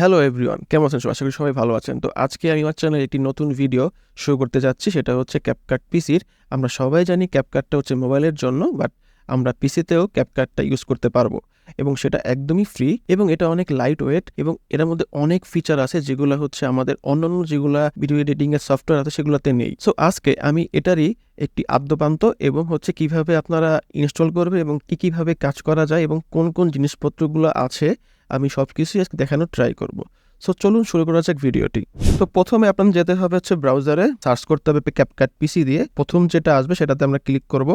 Hello everyone, কেমন আছেন সবাই? আশা করি সবাই ভালো আছেন। তো আজকে আমি আমার চ্যানেলে একটি নতুন ভিডিও শুরু করতে যাচ্ছি, সেটা হচ্ছে ক্যাপকাট পিসির। আমরা সবাই জানি ক্যাপকাটটা হচ্ছে মোবাইলের জন্য, বাট আমরা পিসিতেও ক্যাপকাটটা ইউজ করতে পারবো এবং সেটা একদমই ফ্রি এবং এটা অনেক লাইট ওয়েট এবং এর মধ্যে অনেক ফিচার আছে যেগুলো হচ্ছে আমাদের অন্যান্য যেগুলা ভিডিও এডিটিং এর সফটওয়্যার আছে সেগুলোতে নেই। সো আজকে আমি এটারই একটি আদ্যপান্ত এবং হচ্ছে কিভাবে আপনারা ইনস্টল করবে এবং কিভাবে কাজ করা যায় এবং কোন কোন জিনিসপত্রগুলো আছে আমি সবকিছুই আজকে দেখানোর ট্রাই করব। সো চলুন শুরু করা যাক ভিডিওটি। তো প্রথমে আপনার যেতে হবে হচ্ছে ব্রাউজারে, সার্চ করতে হবে ক্যাপকাট পিসি দিয়ে। প্রথম যেটা আসবে সেটাতে আমরা ক্লিক করব।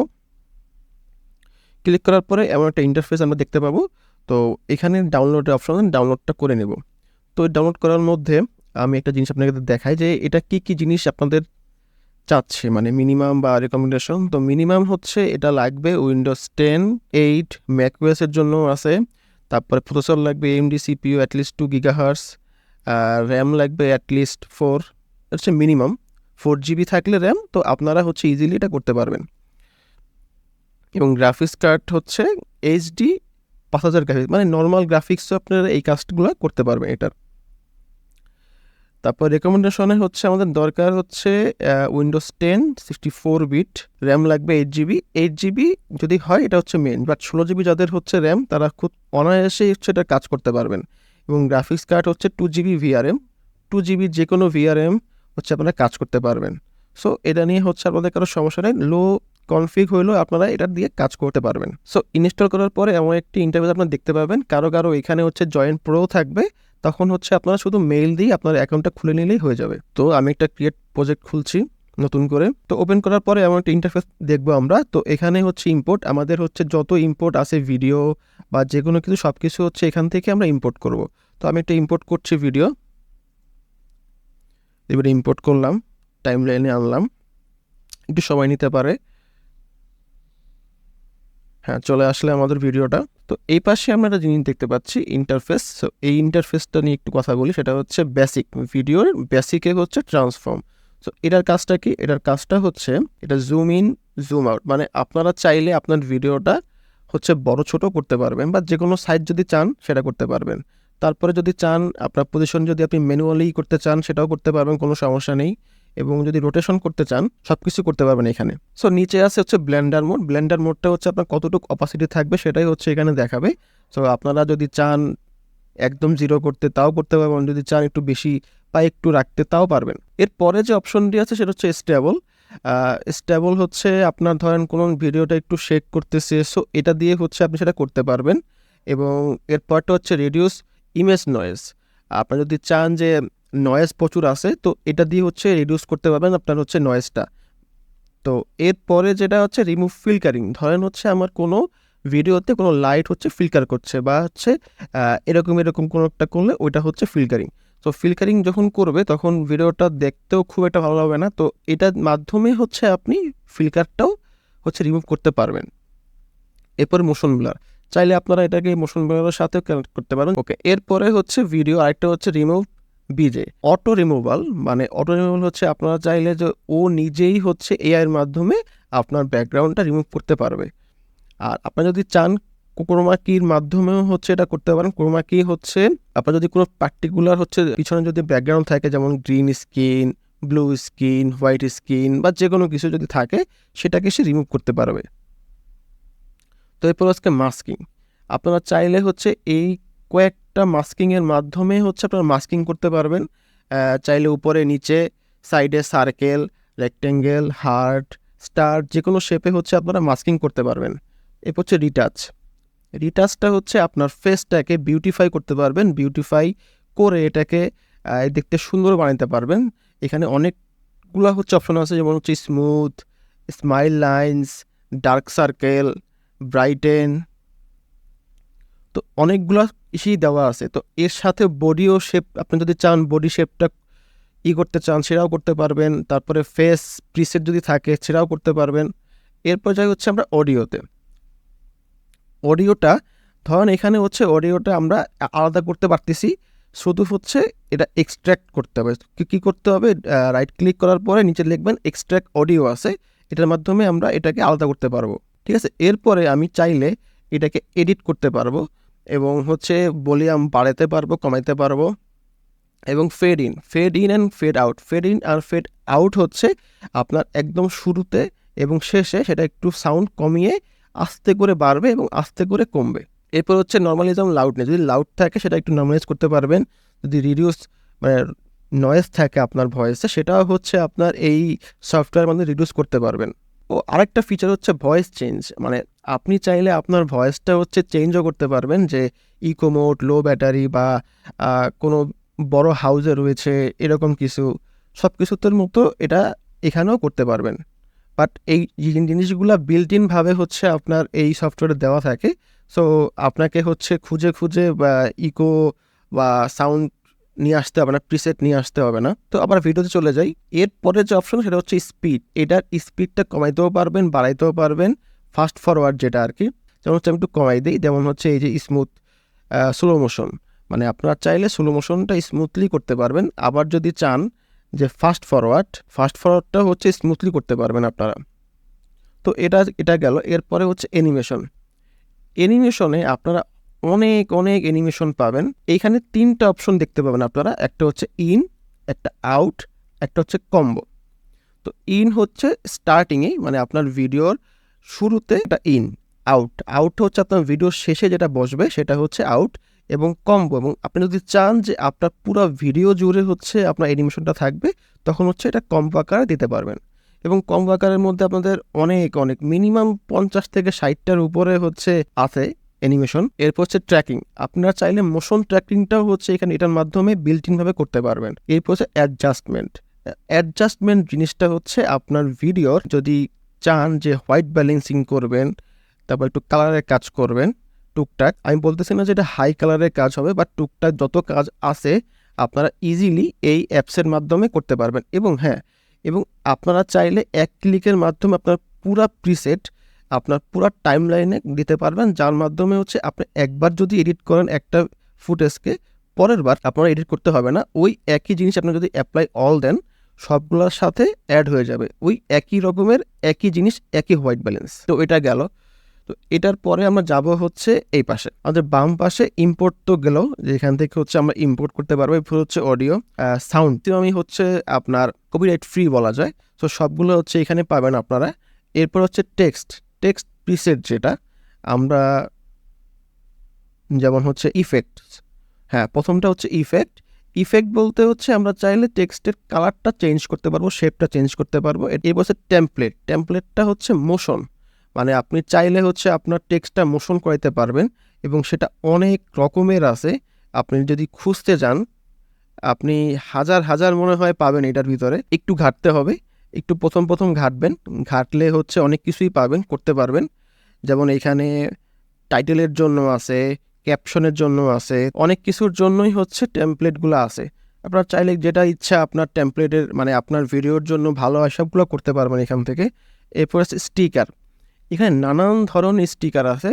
ক্লিক করার পরে এমন একটা ইন্টারফেস আমরা দেখতে পাবো। তো এখানে ডাউনলোডের অপশন, ডাউনলোডটা করে নেব। তো ডাউনলোড করার মধ্যে আমি একটা জিনিস আপনাকে দেখাই যে এটা কি জিনিস আপনাদের চাচ্ছে, মানে মিনিমাম বা রেকমেন্ডেশন। তো মিনিমাম হচ্ছে এটা লাগবে উইন্ডোজ 10, 8, ম্যাকওএস এর জন্য আছে। তারপরে প্রসেসর লাগবে এএমডি সিপিইউ অ্যাটলিস্ট 2 গিগাহার্টজ, আর র্যাম লাগবে অ্যাটলিস্ট 4, হচ্ছে মিনিমাম 4 GB থাকলে র্যাম, তো আপনারা হচ্ছে ইজিলি এটা করতে পারবেন। এবং গ্রাফিক্স কার্ড হচ্ছে এইচডি 5000 গ্রাফিক্স, মানে নর্মাল গ্রাফিক্সও আপনারা এই কাজগুলো করতে পারবেন এটার। তারপর রেকমেন্ডেশনে হচ্ছে আমাদের দরকার হচ্ছে উইন্ডোজ 10 64 বিট, র্যাম লাগবে 8 GB। 8 GB যদি হয় এটা হচ্ছে মেন, বাট 16 GB যাদের হচ্ছে র্যাম তারা খুব অনায়াসেই হচ্ছে এটা কাজ করতে পারবেন। এবং গ্রাফিক্স কার্ড হচ্ছে 2 GB VRM, 2 GB যে কোনো VRM হচ্ছে আপনারা কাজ করতে পারবেন। সো এটা নিয়ে হচ্ছে আপনাদের কারো সমস্যা নেই, লো কনফিগ হইলেও আপনারা এটা দিয়ে কাজ করতে পারবেন। সো ইনস্টল করার পরে এমন একটি ইন্টারফেস আপনারা দেখতে পাবেন। কারো এখানে হচ্ছে জয়েন প্রো থাকবে, তখন হচ্ছে আপনারা শুধু মেইল দিয়ে আপনার অ্যাকাউন্টটা খুলে নিলেই হয়ে যাবে। তো আমি একটা ক্রিয়েট প্রজেক্ট খুলছি নতুন করে। তো ওপেন করার পরে এমন একটা ইন্টারফেস দেখবো আমরা। তো এখানে হচ্ছে ইম্পোর্ট, আমাদের হচ্ছে যত ইম্পোর্ট আছে ভিডিও বা যে কোনো কিছু সব কিছু হচ্ছে এখান থেকে আমরা ইম্পোর্ট করব। তো আমি একটা ইম্পোর্ট করছি ভিডিও, এবারে ইম্পোর্ট করলাম, টাইম লাইনে আনলাম, একটু সময় নিতে পারে। হ্যাঁ, চলে আসলে আমাদের ভিডিওটা। তো এই পাশে আমরা একটা জিনিস দেখতে পাচ্ছি ইন্টারফেস। সো এই ইন্টারফেসটা নিয়ে একটু কথা বলি, সেটা হচ্ছে বেসিক, ভিডিওর বেসিকে হচ্ছে ট্রান্সফর্ম। সো এটার কাজটা কি? এটার কাজটা হচ্ছে এটা জুম ইন জুম আউট, মানে আপনারা চাইলে আপনার ভিডিওটা হচ্ছে বড় ছোট করতে পারবেন বা যে কোনো সাইজ যদি চান সেটা করতে পারবেন। তারপরে যদি চান আপনার পজিশন যদি আপনি ম্যানুয়ালি করতে চান সেটাও করতে পারবেন, কোনো সমস্যা নেই। এবং যদি রোটেশন করতে চান সব কিছু করতে পারবেন এখানে। সো নিচে আছে হচ্ছে ব্লেন্ডার মোড। ব্লেন্ডার মোডটা হচ্ছে আপনার কতটুকু অপাসিটি থাকবে সেটাই হচ্ছে এখানে দেখাবে। সো আপনারা যদি চান একদম জিরো করতে তাও করতে পারবেন, যদি চান একটু বেশি বা একটু রাখতে তাও পারবেন। এরপরে যে অপশনটি আছে সেটা হচ্ছে স্টেবল। স্টেবল হচ্ছে আপনার ধরেন কোনো ভিডিওটা একটু শেক করতেছে, সো এটা দিয়ে হচ্ছে আপনি সেটা করতে পারবেন। এবং এরপরটা হচ্ছে রিডিউস ইমেজ নয়েজ। আপনারা যদি চান যে নয়েজ প্রচুর আছে, তো এটা দিয়ে হচ্ছে রিডিউস করতে পারবেন আপনার হচ্ছে নয়েজটা। তো এরপরে যেটা হচ্ছে রিমুভ ফিল্টারিং, ধরেন হচ্ছে আমার কোনো ভিডিওতে কোনো লাইট হচ্ছে ফিল্টার করছে বা হচ্ছে এরকম কোনো একটা করলে ওইটা হচ্ছে ফিল্টারিং। তো ফিল্টারিং যখন করবে তখন ভিডিওটা দেখতেও খুব একটা ভালো হবে না, তো এটার মাধ্যমে হচ্ছে আপনি ফিল্টারটাও হচ্ছে রিমুভ করতে পারবেন। এরপর মোশন ব্লার, চাইলে আপনারা এটাকে মোশন ব্লারের সাথেও কানেক্ট করতে পারেন। ওকে, এরপরে হচ্ছে ভিডিও আরেকটা হচ্ছে রিমুভ বিজে, অটো রিমুভাল। মানে অটো রিমুভাল হচ্ছে আপনারা চাইলে যে ও নিজেই হচ্ছে এআইয়ের মাধ্যমে আপনার ব্যাকগ্রাউন্ডটা রিমুভ করতে পারবে। আর আপনারা যদি চান ক্রোমা কির মাধ্যমেও হচ্ছে এটা করতে পারেন। ক্রোমা কি হচ্ছে আপনার যদি কোনো পার্টিকুলার হচ্ছে পিছনে যদি ব্যাকগ্রাউন্ড থাকে, যেমন green screen, blue screen, white screen বা যে কোনো কিছু যদি থাকে সেটাকে সে রিমুভ করতে পারবে। তো এরপর আজকে মাস্কিং, আপনারা চাইলে হচ্ছে এই কয়েকটা মাস্কিংয়ের মাধ্যমে হচ্ছে আপনারা মাস্কিং করতে পারবেন। চাইলে উপরে নিচে সাইডে সার্কেল, রেক্টেঙ্গেল, হার্ট, স্টার যে কোনো শেপে হচ্ছে আপনারা মাস্কিং করতে পারবেন। এরপর হচ্ছে রিটাচ। রিটাচটা হচ্ছে আপনার ফেসটাকে বিউটিফাই করতে পারবেন, বিউটিফাই করে এটাকে দেখতে সুন্দর বানাতে পারবেন। এখানে অনেকগুলো হচ্ছে অপশন আছে, যেমন হচ্ছে smooth, smile lines, dark circle, brighten, তো অনেকগুলো ইসেই দেওয়া আছে। তো এর সাথে বডিও শেপ, আপনি যদি চান বডি শেপটা করতে চান সেটাও করতে পারবেন। তারপরে ফেস প্রিসেট যদি থাকে সেটাও করতে পারবেন। এরপর যাই হচ্ছে আমরা অডিওতে। অডিওটা ধরেন এখানে হচ্ছে অডিওটা আমরা আলাদা করতে পারতেছি, শুধু হচ্ছে এটা এক্সট্র্যাক্ট করতে হবে। কী করতে হবে? রাইট ক্লিক করার পরে নিচে লিখবেন এক্সট্র্যাক্ট অডিও আছে, এটার মাধ্যমে আমরা এটাকে আলাদা করতে পারবো। ঠিক আছে, এরপরে আমি চাইলে এটাকে এডিট করতে পারবো এবং হচ্ছে ভলিউম বাড়াতে পারবো, কমাইতে পারবো। এবং fade in and fade out. Fade in আর ফেড আউট হচ্ছে আপনার একদম শুরুতে এবং শেষে সেটা একটু সাউন্ড কমিয়ে আস্তে করে বাড়বে এবং আস্তে করে কমবে। এরপর হচ্ছে নর্মালিজম লাউডনেস, যদি লাউড থাকে সেটা একটু নর্মালাইজ করতে পারবেন, যদি রিডিউস মানে নয়েজ থাকে আপনার ভয়েসে সেটাও হচ্ছে আপনার এই সফটওয়্যার মধ্যে রিডিউস করতে পারবেন। ও আরেকটা ফিচার হচ্ছে ভয়েস চেঞ্জ, মানে আপনি চাইলে আপনার ভয়েসটা হচ্ছে চেঞ্জও করতে পারবেন, যে ইকো মোড, লো ব্যাটারি বা কোনো বড় হাউসে রয়েছে এরকম কিছু, সব কিছুর মতো এটা এখানেও করতে পারবেন। বাট এই জিনিসগুলো বিল্ট ইনভাবে হচ্ছে আপনার এই সফটওয়্যারে দেওয়া থাকে, সো আপনাকে হচ্ছে খুঁজে খুঁজে বা ইকো বা সাউন্ড নিয়ে আসতে হবে না, প্রিসেট নিয়ে আসতে হবে না। তো আবার ভিডিওতে চলে যাই, এরপরে যে অপশন সেটা হচ্ছে স্পিড। এটার স্পিডটা কমাইতেও পারবেন, বাড়াইতেও পারবেন, ফাস্ট ফরওয়ার্ড যেটা আর কি। যেমন হচ্ছে আমি একটু কমাই দিই, যেমন হচ্ছে এই যে স্মুথ স্লো মোশন, মানে আপনারা চাইলে স্লো মোশনটা স্মুথলি করতে পারবেন। আবার যদি চান যে ফাস্ট ফরওয়ার্ডটা হচ্ছে স্মুথলি করতে পারবেন আপনারা। তো এটা গেল। এরপরে হচ্ছে অ্যানিমেশনে আপনারা অনেক অ্যানিমেশন পাবেন। এইখানে 3টা অপশন দেখতে পাবেন আপনারা, একটা হচ্ছে ইন, একটা আউট, একটা হচ্ছে কম্বো। তো ইন হচ্ছে স্টার্টিংয়ে, মানে আপনার ভিডিওর শুরুতে এটা ইন, আউট হচ্ছে আপনার ভিডিওর শেষে যেটা বসবে সেটা হচ্ছে আউট, এবং কম্বো। এবং আপনি যদি চান যে আপনার পুরো ভিডিও জুড়ে হচ্ছে আপনার অ্যানিমেশনটা থাকবে, তখন হচ্ছে এটা কম্বো আকারে দিতে পারবেন। এবং কম্বো আকারের মধ্যে আপনাদের অনেক মিনিমাম 50 থেকে 60টার উপরে হচ্ছে আছে অ্যানিমেশন। এরপর হচ্ছে ট্র্যাকিং, আপনারা চাইলে মোশন ট্র্যাকিংটাও হচ্ছে এটার মাধ্যমে বিল্ট ইনভাবে করতে পারবেন। এরপর হচ্ছে অ্যাডজাস্টমেন্ট জিনিসটা হচ্ছে আপনার ভিডিওর যদি চান যে হোয়াইট ব্যালেন্সিং করবেন, তারপর একটু কালারের কাজ করবেন টুকটাক, আমি বলতেছি না যে এটা হাই কালারের কাজ হবে, বাট টুকটাক যত কাজ আছে আপনারা ইজিলি এই অ্যাপসের মাধ্যমে করতে পারবেন। এবং আপনারা চাইলে এক ক্লিকের মাধ্যমে আপনার পুরা প্রিসেট আপনার পুরা টাইম লাইনে দিতে পারবেন, যার মাধ্যমে হচ্ছে আপনি একবার যদি এডিট করেন একটা ফুটেজকে, পরের বার আপনারা এডিট করতে হবে না। ওই একই জিনিস আপনি যদি অ্যাপ্লাই অল দেন, সবগুলোর সাথে অ্যাড হয়ে যাবে ওই একই রকমের একই জিনিস, একই হোয়াইট ব্যালেন্স। তো এটা গেল। তো এটার পরে আমরা যাব হচ্ছে এই পাশে, আমাদের বাম পাশে ইম্পোর্ট তো গেল, যেখান থেকে হচ্ছে আমরা ইম্পোর্ট করতে পারবো। এরপর হচ্ছে অডিও, সাউন্ড আমি হচ্ছে আপনার কপিরাইট ফ্রি বলা যায়, তো সবগুলো হচ্ছে এখানে পাবেন আপনারা। এরপর হচ্ছে টেক্সট প্রিসেট, যেটা আমরা যেমন হচ্ছে ইফেক্টস, প্রথমটা হচ্ছে ইফেক্ট বলতে হচ্ছে আমরা চাইলে টেক্সটের কালারটা চেঞ্জ করতে পারবো, শেপটা চেঞ্জ করতে পারবো। এরপর হচ্ছে টেমপ্লেটটা হচ্ছে মোশন, মানে আপনি চাইলে হচ্ছে আপনার টেক্সটটা মোশন করাইতে পারবেন, এবং সেটা অনেক রকমের আছে। আপনি যদি খুঁজতে যান আপনি হাজার মনে হয় পাবেন এটার ভিতরে, একটু ঘাটতে হবে, একটু প্রথম ঘাটলে হচ্ছে অনেক কিছুই করতে পারবেন। যেমন এইখানে টাইটেলের জন্য আছে, ক্যাপশনের জন্য আছে, অনেক কিছুর জন্যই হচ্ছে টেমপ্লেটগুলো আছে। আপনার চাইলে যেটা ইচ্ছা আপনার টেমপ্লেটের, মানে আপনার ভিডিওর জন্য ভালো হয় সবগুলো করতে পারবেন এখান থেকে। এরপর আছে স্টিকার, এখানে নানান ধরনের স্টিকার আছে।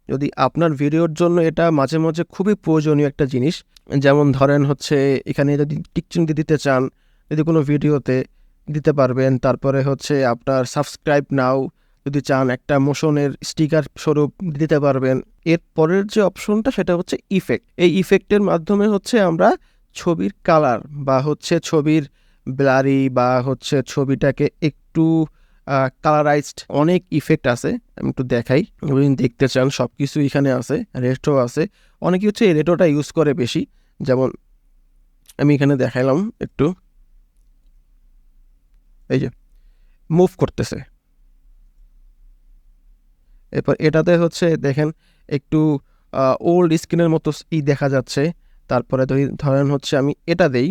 যদি আপনার ভিডিওর জন্য এটা মাঝে মাঝে খুবই প্রয়োজনীয় একটা জিনিস, যেমন ধরেন হচ্ছে এখানে যদি টিকচিহ্ন দিতে চান, যদি কোনো ভিডিওতে দিতে পারবেন। তারপরে হচ্ছে আপনার সাবস্ক্রাইব নাও যদি চান, একটা মোশনের স্টিকার স্বরূপ দিতে পারবেন। এর পরের যে অপশনটা সেটা হচ্ছে ইফেক্ট। এই ইফেক্টের মাধ্যমে হচ্ছে আমরা ছবির কালার বা হচ্ছে ছবির ব্লারি বা হচ্ছে ছবিটাকে একটু কালারাইজড, অনেক ইফেক্ট আছে। আমি একটু দেখাই, যদি দেখতে চান সব কিছু এখানে আছে, রেটো আছে। অনেকে হচ্ছে এই রেটোটা ইউজ করে বেশি, যেমন আমি এখানে দেখাইলাম একটু, এই যে মুভ করতেছে। এরপর এটাতে হচ্ছে দেখেন একটু ওল্ড স্ক্রিনের মতো দেখা যাচ্ছে। তারপরে ধরেন হচ্ছে আমি এটা দেই,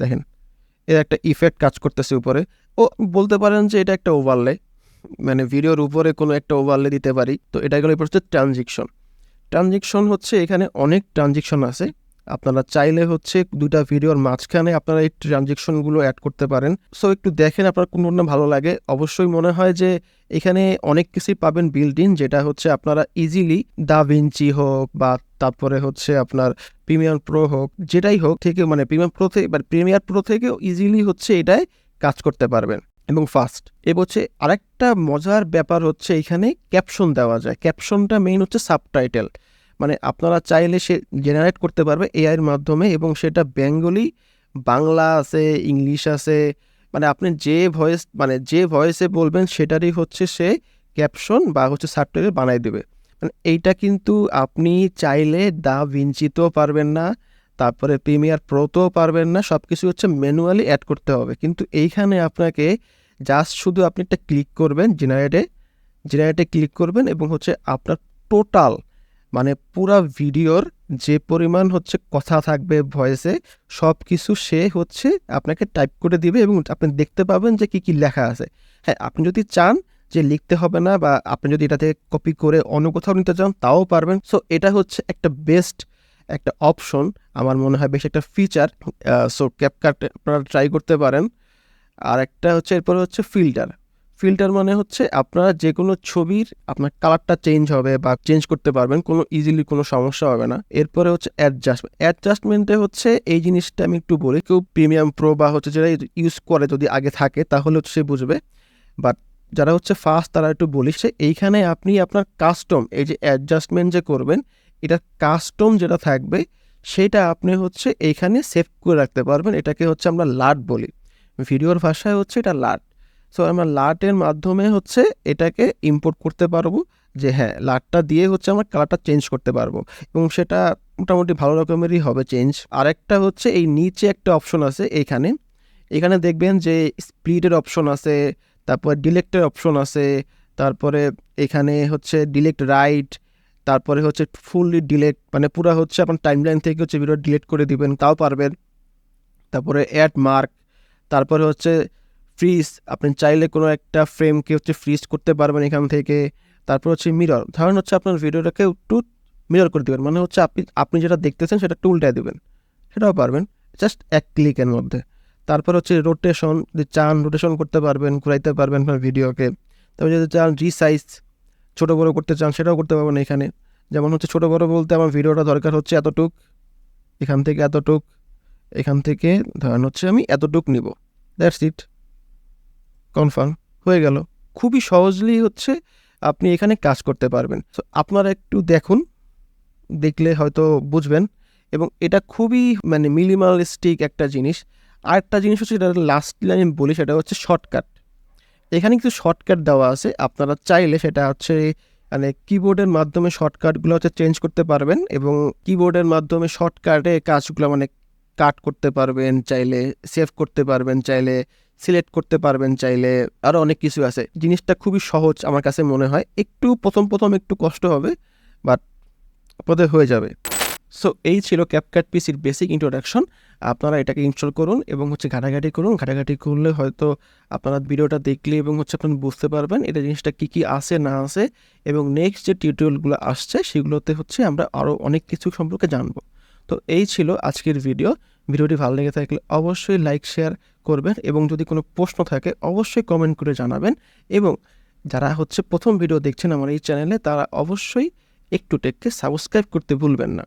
দেখেন এর একটা ইফেক্ট কাজ করতেছে উপরে। ও বলতে পারেন যে এটা একটা ওভারলে, মানে ভিডিওর উপরে কোনো একটা ওভারলে দিতে পারি। তো এটা গেলে হচ্ছে ট্রানজিকশন হচ্ছে এখানে অনেক ট্রানজিকশন আছে। আপনারা চাইলে হচ্ছে দুটা ভিডিওর মাঝখানে আপনারা এই ট্রানজিকশনগুলো অ্যাড করতে পারেন। সো একটু দেখেন আপনার কোনটা ভালো লাগে। অবশ্যই মনে হয় যে এখানে অনেক কিছুই পাবেন বিল্ট ইন, যেটা হচ্ছে আপনারা ইজিলি দা ভিঞ্চি হোক বা তারপরে হচ্ছে আপনার প্রিমিয়ার প্রো হোক, যেটাই হোক থেকে, মানে প্রিমিয়ার প্রো থেকেও ইজিলি হচ্ছে এটাই কাজ করতে পারবেন এবং ফাস্ট। হচ্ছে আরেকটা মজার ব্যাপার হচ্ছে এখানে ক্যাপশন দেওয়া যায়। ক্যাপশনটা মেইন হচ্ছে সাবটাইটেল, মানে আপনারা চাইলে সে জেনারেট করতে পারবে এআইয়ের মাধ্যমে, এবং সেটা বেঙ্গলি, বাংলা আছে, ইংলিশ আছে, মানে আপনি যে ভয়েসে বলবেন সেটারই হচ্ছে সে ক্যাপশন বা হচ্ছে সাবটাইটেল বানাই দেবে। মানে এইটা কিন্তু আপনি চাইলে দা ভিঞ্চিতেও পারবেন না, তারপরে প্রিমিয়ার প্রোতেও পারবেন না, সব কিছু হচ্ছে ম্যানুয়ালি অ্যাড করতে হবে। কিন্তু এইখানে আপনাকে জাস্ট শুধু আপনি একটা ক্লিক করবেন, জেনারেটে ক্লিক করবেন, এবং হচ্ছে আপনার টোটাল মানে পুরা ভিডিওর যে পরিমাণ হচ্ছে কথা থাকবে ভয়েসে, সব কিছু সে হচ্ছে আপনাকে টাইপ করে দিবে, এবং আপনি দেখতে পাবেন যে কী কী লেখা আছে। হ্যাঁ, আপনি যদি চান যে লিখতে হবে না, বা আপনি যদি এটা থেকে কপি করে অন্য কোথাও নিতে চান তাও পারবেন। সো এটা হচ্ছে একটা বেস্ট একটা অপশন, আমার মনে হয় বেশ একটা ফিচার। সো ক্যাপকাট আপনারা ট্রাই করতে পারেন। আর একটা হচ্ছে এরপরে হচ্ছে ফিল্টার মানে হচ্ছে আপনারা যে কোনো ছবির আপনার কালারটা চেঞ্জ হবে বা চেঞ্জ করতে পারবেন, কোনো ইজিলি কোনো সমস্যা হবে না। এরপরে হচ্ছে অ্যাডজাস্টমেন্টে হচ্ছে এই জিনিসটা আমি একটু বলি, কেউ প্রিমিয়াম প্রো বা হচ্ছে যারা ইউজ করে যদি আগে থাকে তাহলে হচ্ছে সে বুঝবে, বাট যারা হচ্ছে ফার্স্ট তারা একটু বলি, সে এইখানে আপনি আপনার কাস্টম এই যে অ্যাডজাস্টমেন্ট যে করবেন, এটা কাস্টম যেটা থাকবে সেটা আপনি হচ্ছে এইখানে সেভ করে রাখতে পারবেন। এটাকে হচ্ছে আমরা লাট বলি, ভিডিওর ভাষায় হচ্ছে এটা লাট। সো আমরা লাটের মাধ্যমে হচ্ছে এটাকে ইম্পোর্ট করতে পারবো, যে হ্যাঁ লাটটা দিয়ে হচ্ছে আমরা কালারটা চেঞ্জ করতে পারবো, এবং সেটা মোটামুটি ভালো রকমেরই হবে চেঞ্জ। আরেকটা হচ্ছে এই নিচে একটা অপশন আছে, এখানে দেখবেন যে স্প্লিটের অপশন আছে, তারপর ডিলেক্টের অপশন আছে, তারপরে এখানে হচ্ছে ডিলেক্ট রাইট, তারপরে হচ্ছে ফুললি ডিলেক্ট, মানে পুরো হচ্ছে আপনার টাইমলাইন থেকে হচ্ছে ভিডিও ডিলেট করে দিবেন তাও পারবেন। তারপরে অ্যাড মার্ক, তারপরে হচ্ছে ফ্রিজ, আপনি চাইলে কোনো একটা ফ্রেমকে হচ্ছে ফ্রিজ করতে পারবেন এখান থেকে। তারপর হচ্ছে মিরর, ধরেন হচ্ছে আপনার ভিডিওটাকে একটু মিরর করে দেবেন, মানে হচ্ছে আপনি যেটা দেখতেছেন সেটা একটু উল্টায় দেবেন, সেটাও পারবেন জাস্ট এক ক্লিকের মধ্যে। তারপর হচ্ছে রোটেশন, যদি চান রোটেশন করতে পারবেন, ঘুরাইতে পারবেন আপনার ভিডিওকে। তারপর যদি চান রিসাইজ, ছোটো বড়ো করতে চান সেটাও করতে পারবেন এখানে। যেমন হচ্ছে ছোটো বড়ো বলতে আমার ভিডিওটা দরকার হচ্ছে এতটুক, এখান থেকে এতটুক, এখান থেকে ধরেন হচ্ছে আমি এতটুক নিব, দ্যাটস ইট, কনফার্ম হয়ে গেল। খুবই সহজলি হচ্ছে আপনি এখানে কাজ করতে পারবেন। সো আপনারা একটু দেখলে হয়তো বুঝবেন, এবং এটা খুবই মানে মিনিমালিস্টিক একটা জিনিস। আরেকটা জিনিস হচ্ছে, এটা লাস্টলি আমি বলি, সেটা হচ্ছে শর্টকাট। এখানে কিছু শর্টকাট দেওয়া আছে, আপনারা চাইলে সেটা হচ্ছে মানে কিবোর্ডের মাধ্যমে শর্টকাটগুলো হচ্ছে চেঞ্জ করতে পারবেন, এবং কিবোর্ডের মাধ্যমে শর্টকাটে কাজগুলো মানে কাট করতে পারবেন, চাইলে সেভ করতে পারবেন, চাইলে সিলেক্ট করতে পারবেন, চাইলে আরও অনেক কিছু আছে। জিনিসটা খুবই সহজ আমার কাছে মনে হয়, একটু প্রথম একটু কষ্ট হবে, বাট পদে হয়ে যাবে। সো এই ছিল ক্যাপকাট পিসির বেসিক ইন্ট্রোডাকশন। আপনারা এটাকে ইনস্টল করুন এবং হচ্ছে ঘাটাঘাটি করলে হয়তো আপনারা ভিডিওটা দেখলে এবং হচ্ছে আপনারা বুঝতে পারবেন এটা জিনিসটা কী আসে না আসে, এবং নেক্সট যে টিউটোরিয়ালগুলো আসছে সেগুলোতে হচ্ছে আমরা আরও অনেক কিছু সম্পর্কে জানবো। তো এই ছিল আজকের ভিডিওটি ভালো লেগে থাকলে অবশ্যই লাইক শেয়ার করবেন, এবং যদি কোনো প্রশ্ন থাকে অবশ্যই কমেন্ট করে জানাবেন। এবং যারা হচ্ছে প্রথম ভিডিও দেখছেন আমার এই চ্যানেলে, তারা অবশ্যই একটু টেককে সাবস্ক্রাইব করতে ভুলবেন না।